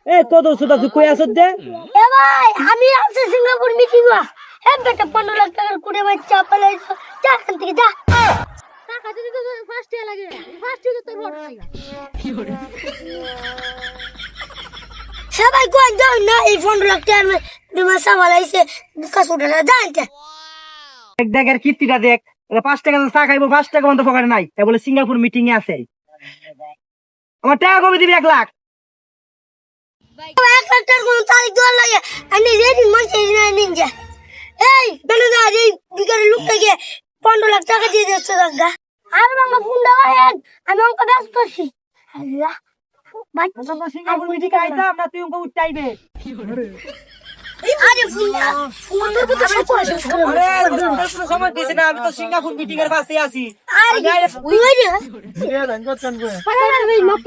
এ কত সুদা তুই কই আসছ দে এ ভাই আমি আছি সিঙ্গাপুর মিটিং এ বেটা 15 লাখ টাকার কুড়ে বাচ্চা পালাইছো যা এখান থেকে যা টাকা দিতে তো ফার্স্ট ইয়ার লাগে ফার্স্ট ইয়ার তো ভোট লাগে সবাই কোন যাও না এই 15 লাখ টাকার দিমাসা পালাইছে কাজ উঠে না জানতে দেখ দেখ এর কীর্তিটা দেখ এটা 5 টাকা চা খাইবো 5 টাকা বন্ধ পকেটে নাই এ বলে সিঙ্গাপুর মিটিং এ আছে আমার টাকা কবে দিবি 1 লাখ এক লাখ টাকার কোন তারিখ দেওয়ার লাগে আমি যেদিন মনছে নিনজা এই বেলুদা এই বিকারে লোকটা গিয়ে 15 লাখ টাকা দিয়ে দিচ্ছে দাদা আর বাবা ফোন দাও আমি অঙ্ক ব্যস্ত আছি আল্লাহ ভাই সিঙ্গাপুর মিটিং আইতাম না তুই আমাকে উঠাইবে আরে ফোন তোর কথা সব করে শেষ করে আরে তোর কোনো সময় দিছ না আমি তো সিঙ্গাপুর মিটিং এর কাছে আছি আরে ওই ওই রে এ লাইন করছেন কই ভাই মাপ